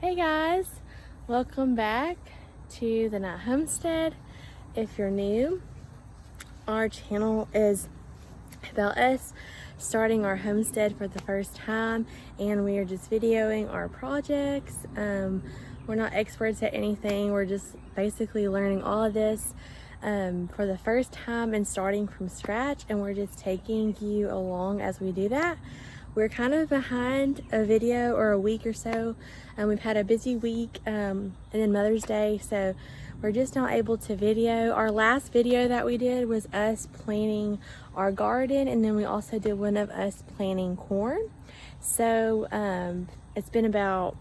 Hey guys, welcome back to the Night Homestead. If you're new, our channel is about us starting our homestead for the first time, and we are just videoing our projects. We're not experts at anything, we're just basically learning all of this for the first time and starting from scratch, and we're just taking you along as we do that. We're kind of behind a video or a week or so, and we've had a busy week and then Mother's Day, so we're just not able to video. Our last video that we did was us planting our garden, and then we also did one of us planting corn. So it's been about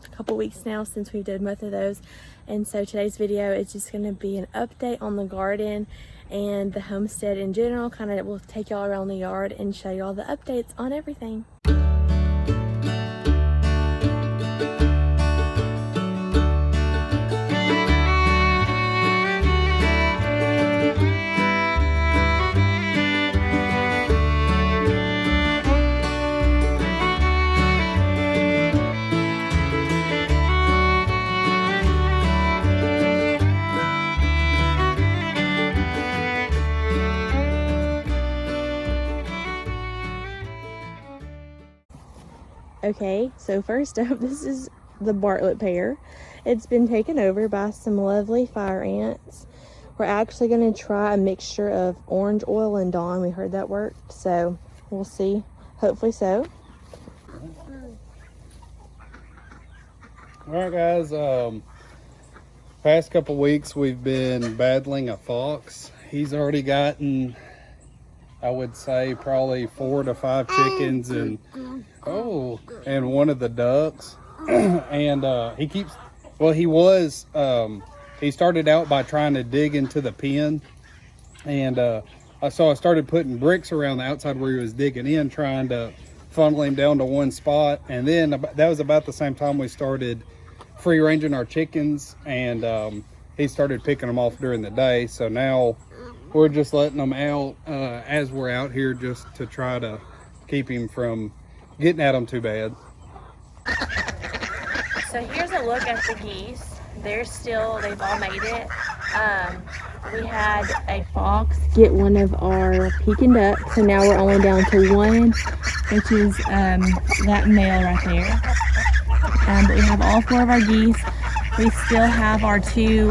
a couple weeks now since we did both of those, and so today's video is just going to be an update on the garden and the homestead in general. Kind of, we'll take y'all around the yard and show y'all the updates on everything. Okay, so first up, this is the Bartlett pear. It's been taken over by some lovely fire ants. We're actually going to try a mixture of orange oil and Dawn. We heard that worked, so we'll see. Hopefully so. Alright guys, past couple weeks we've been battling a fox. He's already gotten, I would say, probably 4 to 5 chickens and one of the ducks. And he started out by trying to dig into the pen, and I started putting bricks around the outside where he was digging in, trying to funnel him down to one spot. And then that was about the same time we started free ranging our chickens, and he started picking them off during the day. So now we're just letting them out as we're out here, just to try to keep him from getting at them too bad. So here's a look at the geese. They've all made it. We had a fox get one of our Pekin ducks, so now we're only down to one, which is that male right there. But we have all 4 of our geese. We still have our 2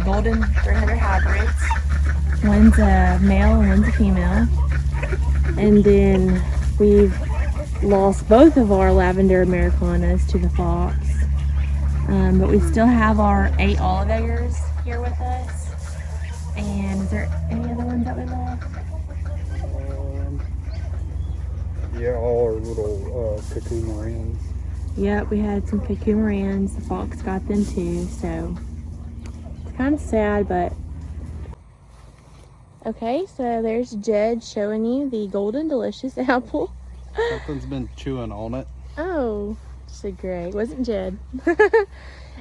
golden 300 hybrids. One's a male and one's a female. And then we've lost both of our lavender Americanas to the fox. But we still have our 8 olive eggers here with us. And is there any other ones that we lost? Yeah, all our little cucumberines. Yep, we had some cucumberines. The fox got them too, so it's kind of sad, but okay. So there's Jed showing you the golden delicious apple. Something's been chewing on it. Oh, so great. Wasn't Jed.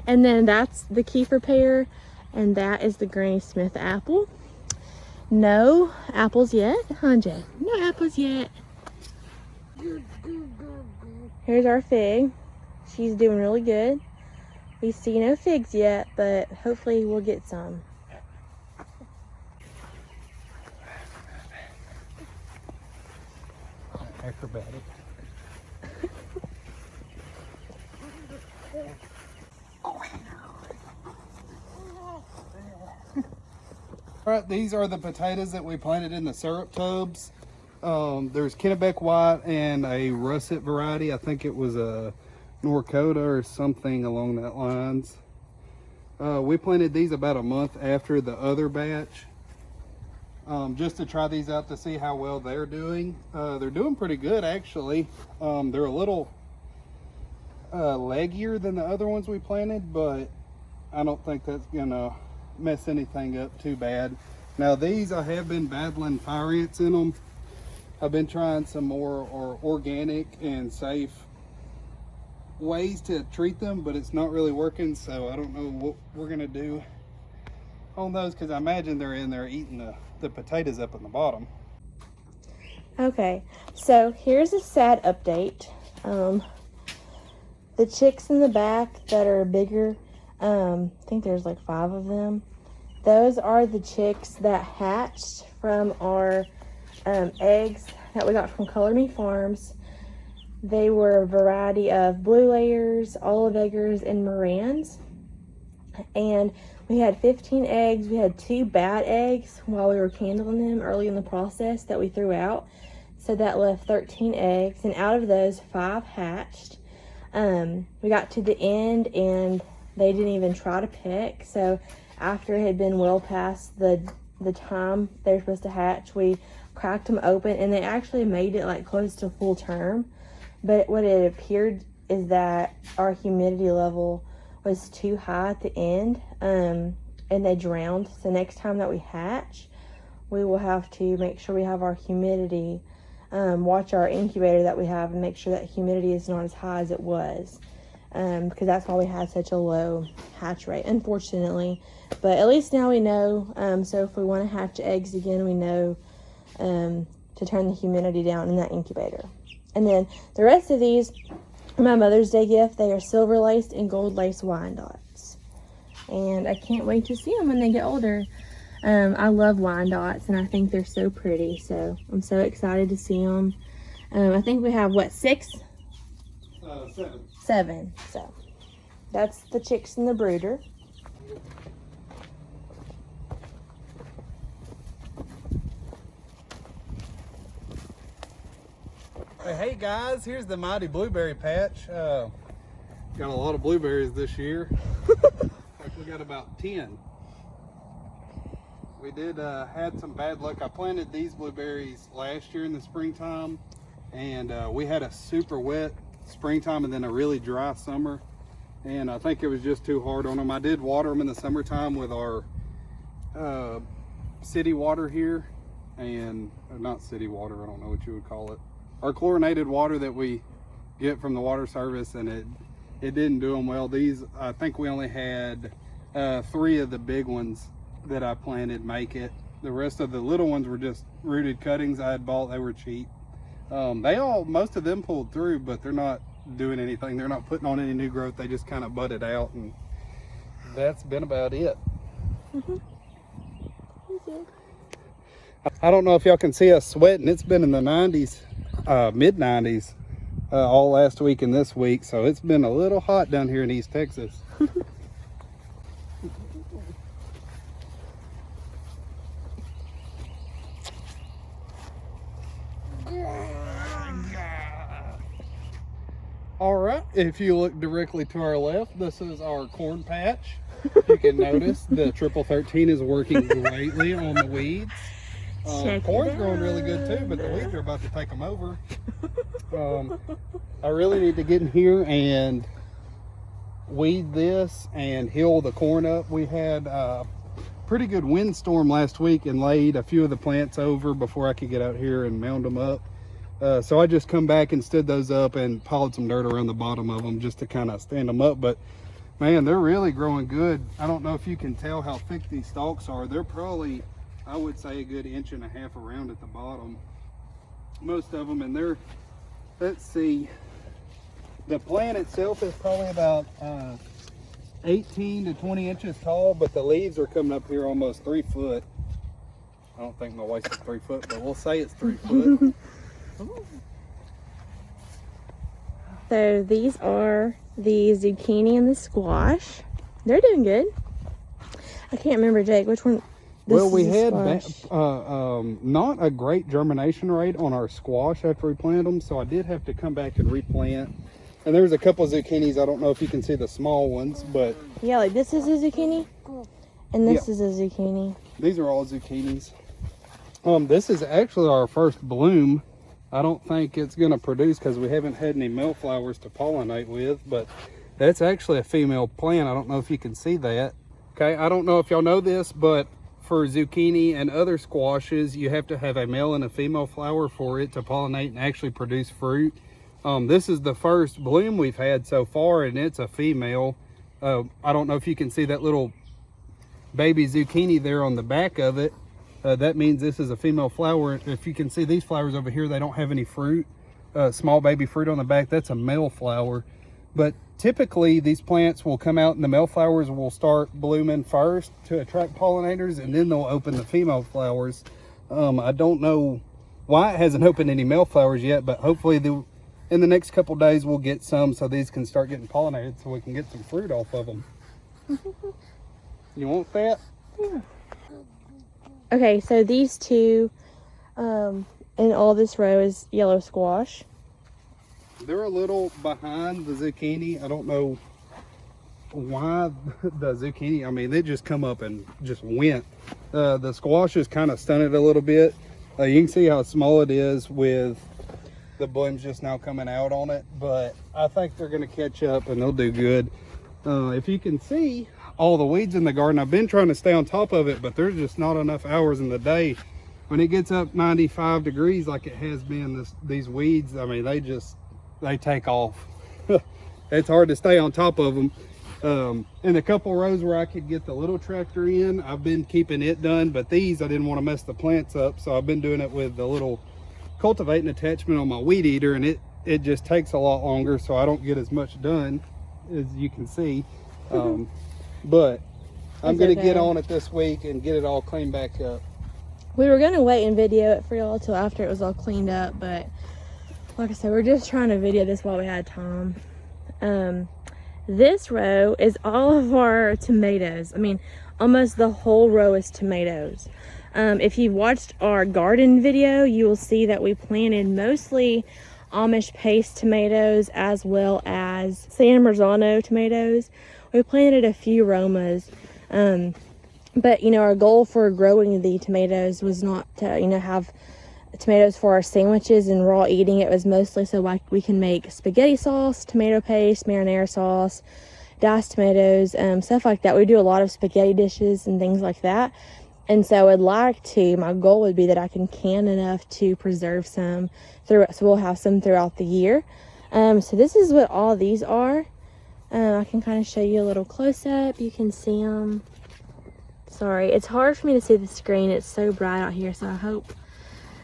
And then that's the Kiefer pear, and that is the Granny Smith apple. No apples yet, huh, Jed? No apples yet. Here's our fig. She's doing really good. We see no figs yet, but hopefully we'll get some. Acrobatic. Alright, these are the potatoes that we planted in the syrup tubs. There's Kennebec White and a russet variety. I think it was a Norcota or something along that lines. We planted these about a month after the other batch, just to try these out to see how well they're doing. They're doing pretty good, actually. They're a little leggier than the other ones we planted, but I don't think that's gonna mess anything up too bad. Now these, I have been battling fire ants in them. I've been trying some more organic and safe ways to treat them, but it's not really working, so I don't know what we're gonna do on those, because I imagine they're in there eating the potatoes up in the bottom. Okay, so here's a sad update. The chicks in the back that are bigger, I think there's like 5 of them. Those are the chicks that hatched from our eggs that we got from Color Me Farms. They were a variety of blue layers, olive eggers, and Morans. And we had 15 eggs. We had 2 bad eggs while we were candling them early in the process that we threw out. So that left 13 eggs. And out of those, 5 hatched. We got to the end and they didn't even try to pick. So after it had been well past the time they were supposed to hatch, we cracked them open and they actually made it like close to full term. But what it appeared is that our humidity level was too high at the end, and they drowned. So next time that we hatch, we will have to make sure we have our humidity, watch our incubator that we have and make sure that humidity is not as high as it was, because that's why we had such a low hatch rate, unfortunately. But at least now we know, so if we want to hatch eggs again, we know to turn the humidity down in that incubator. And then the rest of these are my Mother's Day gift. They are silver laced and gold lace Wyandottes. And I can't wait to see them when they get older. I love Wyandottes and I think they're so pretty. So I'm so excited to see them. I think we have, what, 6? 7. 7. So that's the chicks and the brooder. Hey guys, here's the mighty blueberry patch. Got a lot of blueberries this year. We got about 10. We did had some bad luck. I planted these blueberries last year in the springtime, and we had a super wet springtime and then a really dry summer, and I think it was just too hard on them. I did water them in the summertime with our city water here, and not city water, I don't know what you would call it, our chlorinated water that we get from the water service, and it didn't do them well. These, I think we only had 3 of the big ones that I planted make it. The rest of the little ones were just rooted cuttings I had bought. They were cheap. Most of them pulled through, but they're not doing anything. They're not putting on any new growth. They just kind of budded out, and that's been about it. I don't know if y'all can see us sweating. It's been in the 90s. Mid 90s all last week and this week, so it's been a little hot down here in East Texas. All right, if you look directly to our left, this is our corn patch. You can notice the triple 13 is working greatly on the weeds. Corn's growing really good too, but the weeds are about to take them over. I really need to get in here and weed this and hill the corn up. We had a pretty good windstorm last week and laid a few of the plants over before I could get out here and mound them up. So I just come back and stood those up and piled some dirt around the bottom of them just to kind of stand them up. But man, they're really growing good. I don't know if you can tell how thick these stalks are. They're probably, I would say, a good 1.5 inches around at the bottom, most of them. And they're, let's see, the plant itself is probably about 18 to 20 inches tall, but the leaves are coming up here almost 3 foot. I don't think my waist is 3 foot, but we'll say it's 3 foot. So these are the zucchini and the squash. They're doing good. I can't remember, Jake, which one. Well, we had not a great germination rate on our squash after we planted them, so I did have to come back and replant. And there's a couple of zucchinis. I don't know if you can see the small ones, but yeah, like this is a zucchini, and this is a zucchini. These are all zucchinis. This is actually our first bloom. I don't think it's going to produce because we haven't had any male flowers to pollinate with, but that's actually a female plant. I don't know if you can see that. Okay, I don't know if y'all know this, but for zucchini and other squashes, you have to have a male and a female flower for it to pollinate and actually produce fruit. This is the first bloom we've had so far, and it's a female. I don't know if you can see that little baby zucchini there on the back of it. That means this is a female flower. If you can see these flowers over here, they don't have any fruit, small baby fruit on the back. That's a male flower. But typically these plants will come out and the male flowers will start blooming first to attract pollinators, and then they'll open the female flowers. I don't know why it hasn't opened any male flowers yet, but hopefully in the next couple days we'll get some so these can start getting pollinated so we can get some fruit off of them. You want that? Yeah. Okay, so these two in all this row is yellow squash. They're a little behind the zucchini. I don't know why the zucchini, I mean, they just come up and just went. The squash is kind of stunted a little bit. You can see how small it is with the blooms just now coming out on it, but I think they're going to catch up and they'll do good. If you can see all the weeds in the garden, I've been trying to stay on top of it, but there's just not enough hours in the day. When it gets up 95 degrees like it has been, these weeds, I mean, they take off. It's hard to stay on top of them. In a couple rows where I could get the little tractor in, I've been keeping it done, but these I didn't want to mess the plants up, so I've been doing it with the little cultivating attachment on my weed eater, and it just takes a lot longer, so I don't get as much done as you can see. But I'm going to get on it this week and get it all cleaned back up. We were going to wait and video it for y'all till after it was all cleaned up, but like I said, we're just trying to video this while we had time. This row is all of our tomatoes. I mean, almost the whole row is tomatoes. If you've watched our garden video, you will see that we planted mostly Amish paste tomatoes as well as San Marzano tomatoes. We planted a few Romas. But, you know, our goal for growing the tomatoes was not to, you know, have tomatoes for our sandwiches and raw eating. It was mostly so like we can make spaghetti sauce, tomato paste, marinara sauce, diced tomatoes, stuff like that. We do a lot of spaghetti dishes and things like that. And so I'd like to, my goal would be that I can can enough to preserve some through, so we'll have some throughout the year. So this is what all these are. I can kind of show you a little close up. You can see them. Sorry, it's hard for me to see the screen. It's so bright out here, so I hope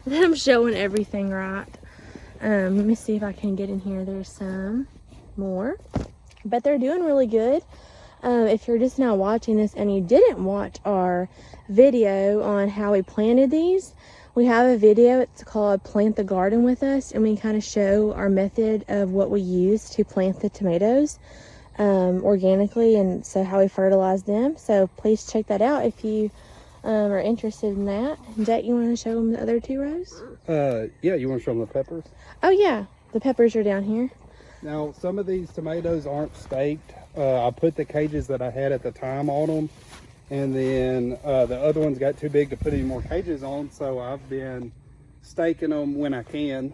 that I'm showing everything right. Let me see if I can get in here. There's some more, but they're doing really good. If you're just now watching this and you didn't watch our video on how we planted these, we have a video. It's called Plant the Garden with Us, and we kind of show our method of what we use to plant the tomatoes organically, and so how we fertilize them. So please check that out if you are interested in that. Jack, you want to show them the other two rows? Yeah, you want to show them the peppers? Oh yeah, the peppers are down here. Now, some of these tomatoes aren't staked. I put the cages that I had at the time on them, and then the other ones got too big to put any more cages on, so I've been staking them when I can.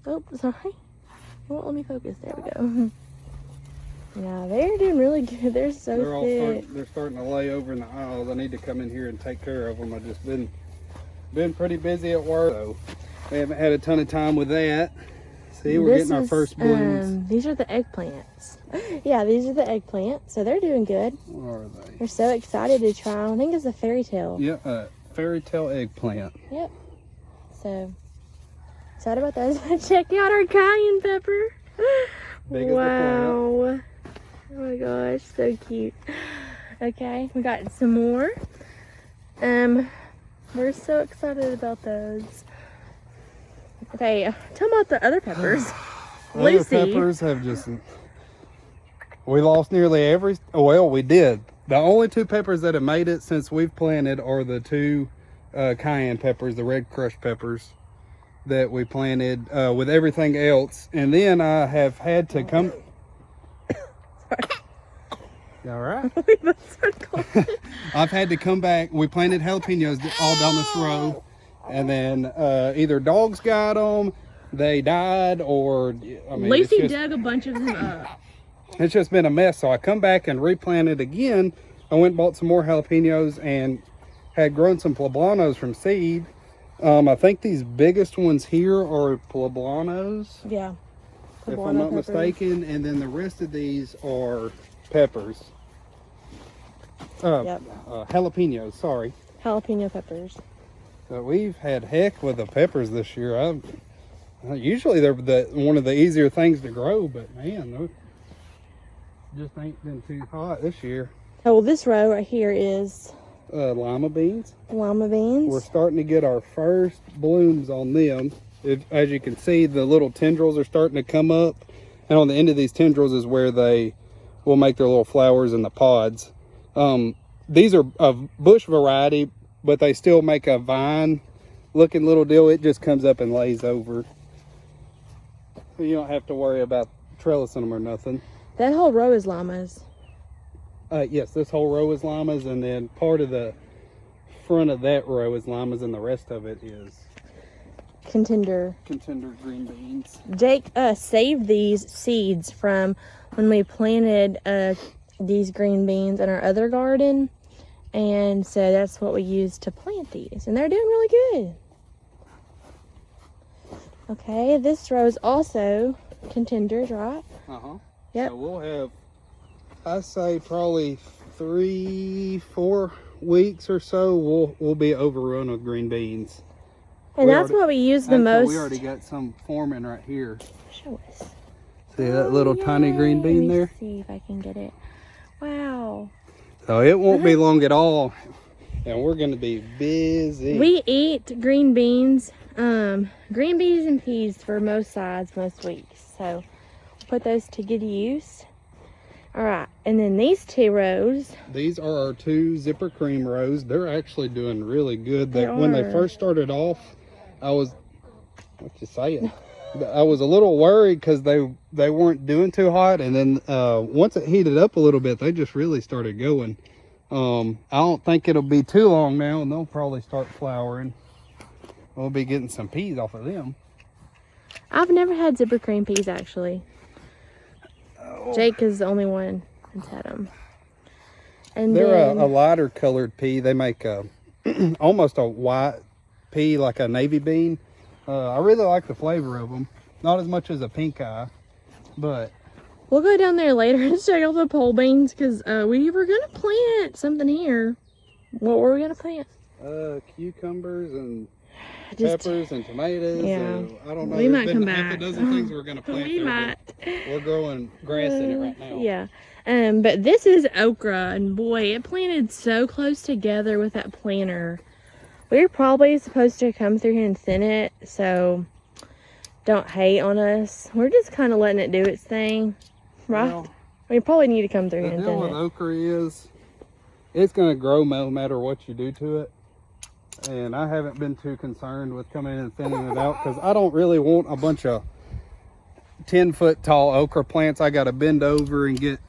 Oh, sorry. Well, let me focus. There we go. Yeah, they're doing really good. They're so thick. They're starting to lay over in the aisles. I need to come in here and take care of them. I've just been pretty busy at work, so we haven't had a ton of time with that. See, we're getting our first blooms. These are the eggplants. Yeah, these are the eggplants. So they're doing good. What are they? We're so excited to try them. I think it's a fairy tale. Yeah, fairy tale eggplant. Yep. So excited about those. Check out our cayenne pepper. Big as the wow. Oh my gosh, so cute. Okay, we got some more. We're so excited about those. Okay, tell me about the other peppers. Other peppers have just, we lost nearly every, well, we did. The only two peppers that have made it since we've planted are the two cayenne peppers, the red crushed peppers that we planted with everything else. And then I have had to come. You all right? I've had to come back. We planted jalapenos all down this row, and then either dogs got them, they died, or I mean, Lucy dug a bunch of them up. It's just been a mess. So I come back and replanted again. I went and bought some more jalapenos and had grown some poblanos from seed. I think these biggest ones here are poblanos. Yeah. If I'm not mistaken, and then the rest of these are peppers. Yep. Jalapenos, sorry. Jalapeno peppers. So we've had heck with the peppers this year. Usually they're one of the easier things to grow, but man, just ain't been too hot this year. Oh, well, this row right here is Lima beans. lima beans. We're starting to get our first blooms on them. As you can see, the little tendrils are starting to come up, and on the end of these tendrils is where they will make their little flowers in the pods. These are a bush variety, but they still make a vine looking little deal. It just comes up and lays over, so you don't have to worry about trellising them or nothing. That whole row is limas. Yes, this whole row is limas, and then part of the front of that row is limas, and the rest of it is Contender green beans. Jake saved these seeds from when we planted these green beans in our other garden, and so that's what we used to plant these, and they're doing really good. Okay, this row is also contenders, right? Yep. So we'll have, I say, probably 3-4 weeks or so we'll be overrun with green beans. And that's what we use the most. We already got some forming right here. Show us. See that little tiny green bean there? Let me see if I can get it. Wow. So it won't be long at all, and we're going to be busy. We eat green beans and peas for most sides most weeks. So we'll put those to good use. All right, and then these 2 rows. These are our 2 zipper cream rows. They're actually doing really good. When they first started off, I was, what you saying? I was a little worried because they weren't doing too hot, and then once it heated up a little bit, they just really started going. I don't think it'll be too long now, and they'll probably start flowering. We'll be getting some peas off of them. I've never had zipper cream peas, actually. Jake is the only one that's had them. And they're a lighter colored pea. They make almost a white pea, like a navy bean. I really like the flavor of them. Not as much as a pink eye, but we'll go down there later and check out the pole beans, because we were going to plant something here. What were we going to plant? Cucumbers and peppers and tomatoes. Yeah. I don't know. We might come half a back. dozen things we're going to plant. We might. We're growing grass in it right now. Yeah. But this is okra, and boy, it planted so close together with that planter. We're probably supposed to come through here and thin it, so don't hate on us. We're just kind of letting it do its thing, right? Well, we probably need to come through here and the deal thin with it. okra is it's going to grow no matter what you do to it. And I haven't been too concerned with coming in and thinning it out, because I don't really want a bunch of 10-foot tall okra plants I got to bend over and get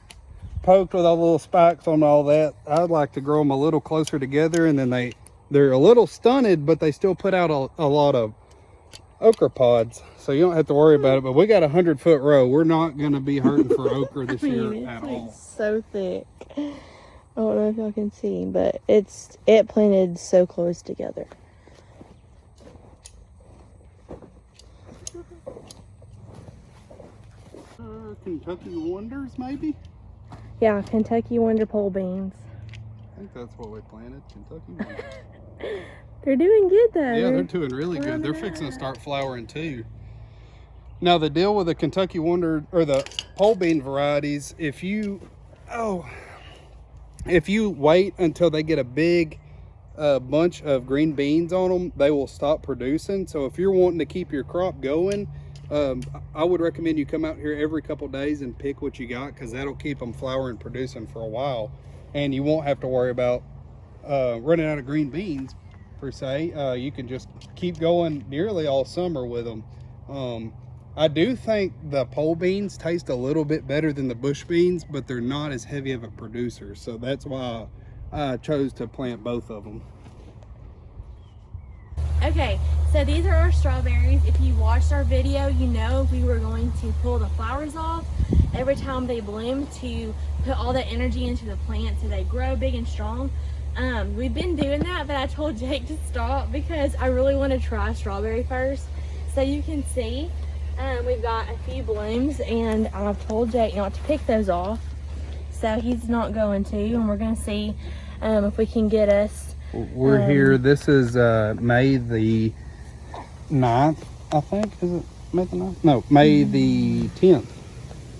poked with all the little spikes on all that. I'd like to grow them a little closer together, and then they're a little stunted, but they still put out a lot of okra pods, so you don't have to worry about it. But we got a 100-foot row. We're not going to be hurting for okra this year at all. So thick. I don't know if y'all can see, but it planted so close together. Kentucky Wonders, maybe? Yeah, Kentucky Wonder pole beans. I think that's what we planted, Kentucky Wonders. They're doing good though. Yeah, they're doing really good. They're fixing to start flowering too. Now the deal with the Kentucky Wonder, or the pole bean varieties, if you wait until they get a big bunch of green beans on them, they will stop producing. So if you're wanting to keep your crop going, I would recommend you come out here every couple days and pick what you got, because that'll keep them flowering, producing for a while, and you won't have to worry about running out of green beans per se. You can just keep going nearly all summer with them. I do think the pole beans taste a little bit better than the bush beans, but they're not as heavy of a producer, so that's why I chose to plant both of them. Okay, so these are our strawberries. If you watched our video, you know we were going to pull the flowers off every time they bloom to put all that energy into the plant so they grow big and strong. We've been doing that, but I told Jake to stop because I really want to try strawberry first. So you can see we've got a few blooms, and I've told Jake not to pick those off, so he's not going to, and we're going to see if we can get us. We're here. This is May the 9th, I think. Is it May the 9th? No, May the 10th.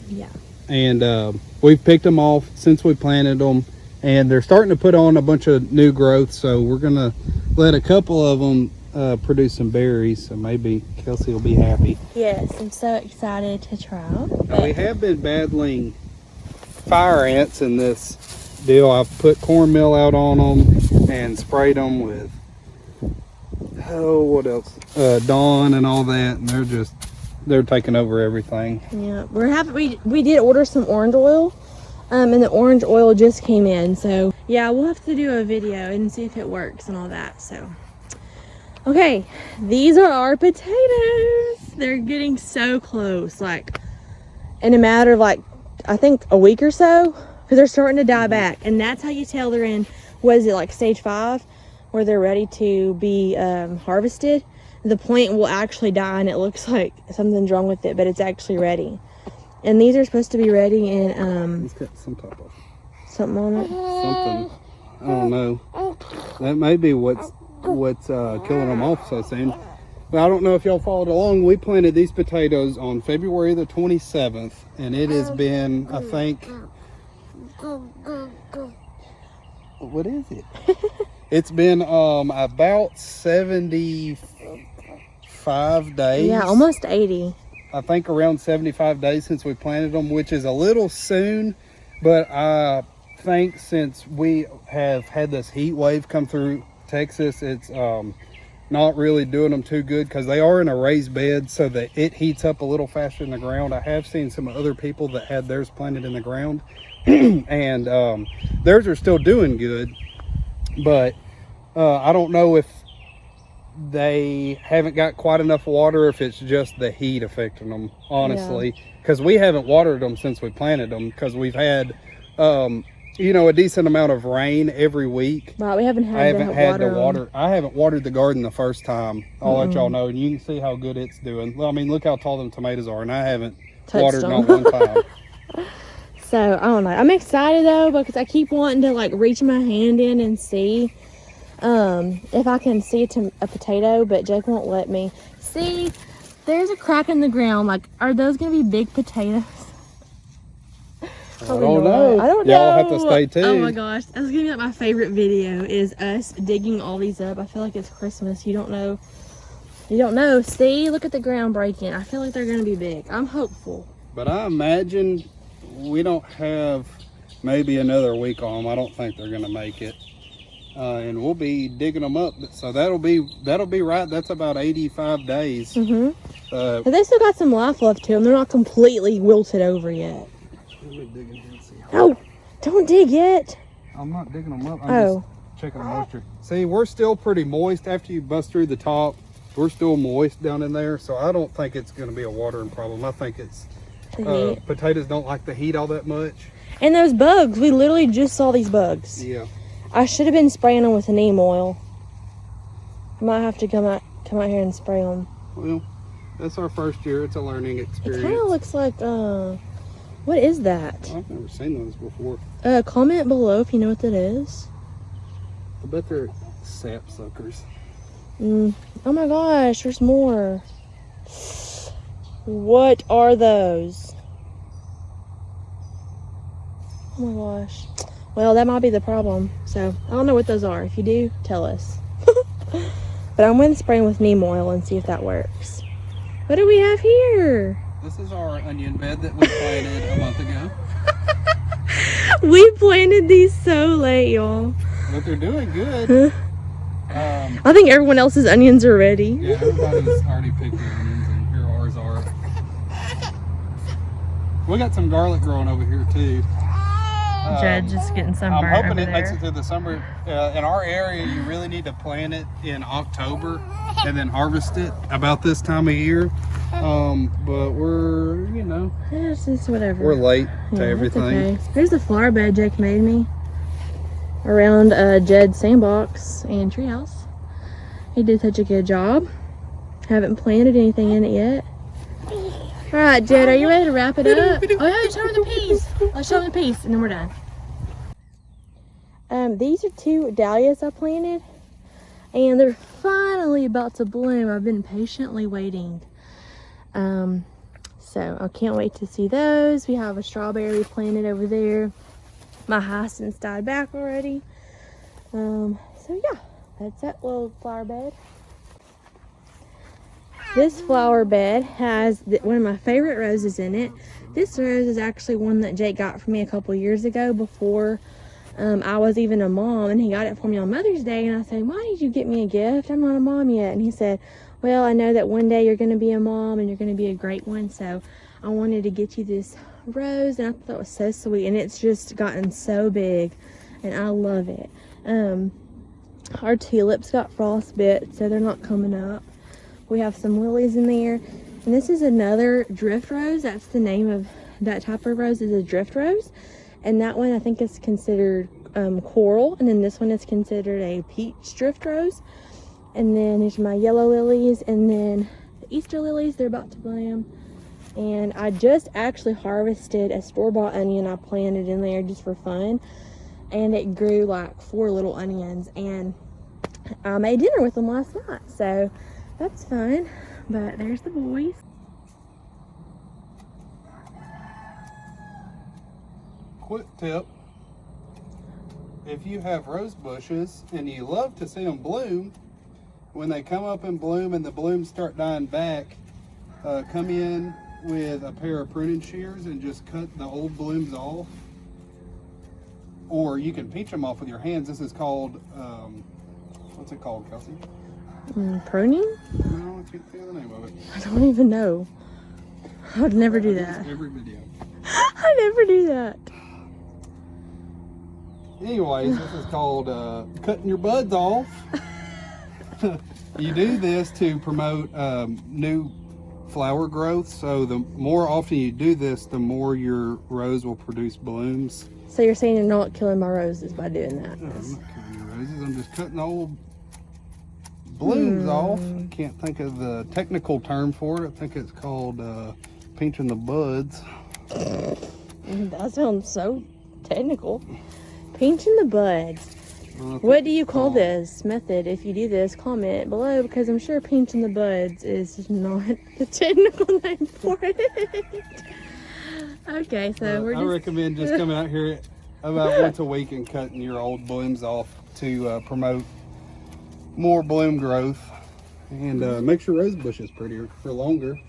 Yeah. and we've picked them off since we planted them, and they're starting to put on a bunch of new growth. So we're gonna let a couple of them produce some berries. So maybe Kelsey will be happy. Yes, I'm so excited to try them. Now, we have been battling fire ants in this deal. I've put cornmeal out on them and sprayed them with what else? Dawn and all that, and they're taking over everything. Yeah, we did order some orange oil, and the orange oil just came in. So yeah, we'll have to do a video and see if it works and all that. So okay, these are our potatoes. They're getting so close, like in a matter of like I think a week or so, because they're starting to die back, and that's how you tell they're in. What is it, like stage 5, where they're ready to be harvested? The plant will actually die, and it looks like something's wrong with it, but it's actually ready. And these are supposed to be ready in It's got some type of something on it. something. I don't know. That may be what's killing them off so soon. But I don't know if y'all followed along. We planted these potatoes on February the 27th, and it has been, I think, what is it? It's been about 75 days. Yeah, almost 80. I think around 75 days since we planted them, which is a little soon, but I think since we have had this heat wave come through Texas, it's not really doing them too good, because they are in a raised bed, so that it heats up a little faster in the ground. I have seen some other people that had theirs planted in the ground and theirs are still doing good, but I don't know if they haven't got quite enough water, if it's just the heat affecting them, honestly, because we haven't watered them since we planted them, because we've had a decent amount of rain every week. Right, we haven't had to water. I haven't watered the garden the first time. I'll let y'all know, and you can see how good it's doing. Well, I mean, look how tall them tomatoes are, and I haven't watered not one time. So I don't know. I'm excited though, because I keep wanting to like reach my hand in and see if I can see a potato, but Jake won't let me. See, there's a crack in the ground. Like, are those gonna be big potatoes? I don't know. Y'all have to stay tuned. Oh my gosh, that's gonna be like my favorite video, is us digging all these up. I feel like it's Christmas. You don't know. See, look at the ground breaking. I feel like they're gonna be big. I'm hopeful. But I imagine we don't have maybe another week on them. I don't think they're gonna make it, and we'll be digging them up. So that'll be right. That's about 85 days. But they still got some life left to them. They're not completely wilted over yet. Let me dig in here and see. Oh, don't dig yet. I'm not digging them up. I'm just checking the moisture. See, we're still pretty moist after you bust through the top. We're still moist down in there, so I don't think it's going to be a watering problem. I think it's potatoes don't like the heat all that much. And those bugs, we literally just saw these bugs. Yeah. I should have been spraying them with neem oil. I might have to come out here and spray them. Well, that's our first year. It's a learning experience. It kind of looks like what is that? I've never seen those before. Comment below if you know what that is. I bet they're sap suckers. Oh my gosh, there's more. What are those? Oh my gosh. Well, that might be the problem. So I don't know what those are. If you do, tell us. But I'm going to spray them with neem oil and see if that works. What do we have here? This is our onion bed that we planted a month ago. We planted these so late, y'all. But they're doing good. I think everyone else's onions are ready. Yeah, everybody's already picked their onions, and here ours are. We got some garlic growing over here too. Jed just getting some. I'm hoping it makes it through the summer. In our area, you really need to plant it in October and then harvest it about this time of year. But we're, it's just whatever. We're late to everything. Okay. Here's the flower bed Jake made me around Jed's sandbox and treehouse. He did such a good job. Haven't planted anything in it yet. All right, Jed, are you ready to wrap it up? Oh yeah, show her the piece. I'll show her the piece, and then we're done. These are 2 dahlias I planted, and they're finally about to bloom. I've been patiently waiting. So I can't wait to see those. We have a strawberry planted over there. My hyacinths died back already. So yeah, that's that little flower bed. This flower bed has one of my favorite roses in it. This rose is actually one that Jake got for me a couple years ago before I was even a mom, and he got it for me on Mother's Day. And I said, why did you get me a gift? I'm not a mom yet. And he said, well, I know that one day you're going to be a mom and you're going to be a great one, so I wanted to get you this rose. And I thought it was so sweet, and it's just gotten so big, and I love it. Our tulips got frostbit, so they're not coming up. We have some lilies in there, and this is another drift rose. That's the name of that type of rose, is a drift rose. And that one I think is considered coral, and then this one is considered a peach drift rose. And then there's my yellow lilies, and then the Easter lilies, they're about to bloom. And I just actually harvested a store-bought onion I planted in there just for fun, and it grew like 4 little onions, and I made dinner with them last night, so that's fun. But there's the boys. Quick tip: if you have rose bushes and you love to see them bloom, when they come up and bloom and the blooms start dying back, come in with a pair of pruning shears and just cut the old blooms off. Or you can pinch them off with your hands. This is called, what's it called, Kelsey? Pruning? No, I can't think of the name of it. I don't even know. I would never do that. Every video. I never do that. Anyways, this is called cutting your buds off. You do this to promote new flower growth. So the more often you do this, the more your rose will produce blooms. So you're saying you're not killing my roses by doing that? No, I'm not killing your roses. I'm just cutting the old blooms off. I can't think of the technical term for it. I think it's called pinching the buds. That sounds so technical. Pinching the buds. What do you call this method? If you do this, comment below, because I'm sure pinching the buds is not the technical name for it. Okay, so I recommend just coming out here about once a week and cutting your old blooms off to promote more bloom growth, and makes your rose bushes prettier for longer.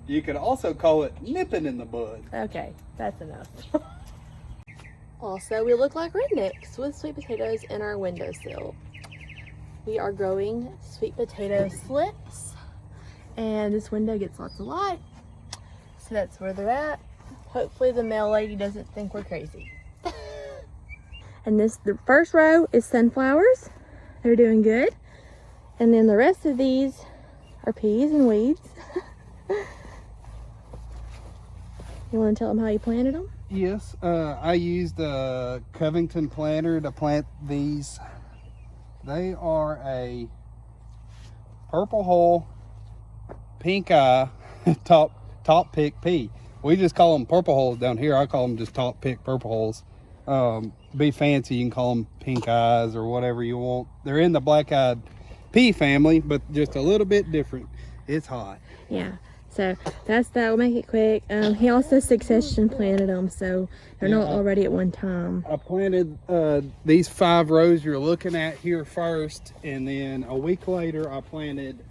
You could also call it nipping in the bud. Okay, that's enough. Also, we look like rednecks with sweet potatoes in our windowsill. We are growing sweet potato slips, and this window gets lots of light, so that's where they're at. Hopefully the mail lady doesn't think we're crazy. And the first row is sunflowers. They're doing good. And then the rest of these are peas and weeds. You want to tell them how you planted them? Yes, I used a Covington planter to plant these. They are a purple hull, pink eye, top pick pea. We just call them purple hulls down here. I call them just top pick purple hulls. Be fancy, you can call them pink eyes or whatever you want. They're in the black-eyed pea family, but just a little bit different. It's hot. Yeah. So that will make it quick. He also succession planted them, so they're not already at one time. I planted these 5 rows you're looking at here first, and then a week later I planted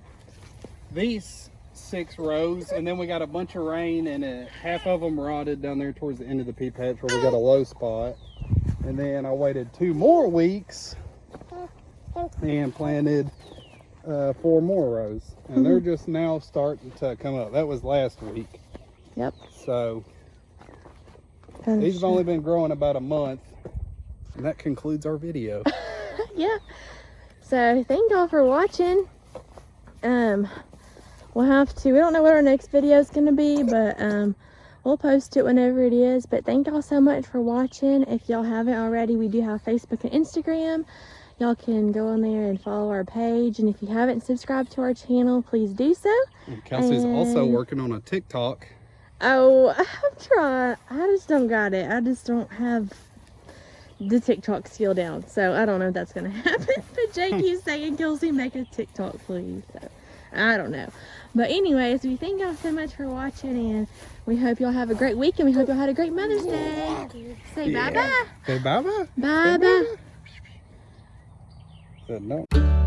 these 6 rows, and then we got a bunch of rain, and half of them rotted down there towards the end of the pea patch where we got a low spot. And then I waited 2 more weeks and planted 4 more rows, and they're just now starting to come up. That was last week. Yep. So these have only been growing about a month, and that concludes our video. Yeah. So thank y'all for watching. We don't know what our next video is going to be, but we'll post it whenever it is. But thank y'all so much for watching. If y'all haven't already, we do have Facebook and Instagram. Y'all can go on there and follow our page. And if you haven't subscribed to our channel, please do so. And Kelsey's also working on a TikTok. Oh, I'm trying. I just don't got it. I just don't have the TikTok skill down. So I don't know if that's going to happen. But Jake keeps saying, Kelsey, make a TikTok, please. So I don't know. But anyways, we thank y'all so much for watching, and we hope y'all have a great week, and we hope y'all had a great Mother's Day. Say bye-bye. Say bye-bye. Bye-bye. Said no.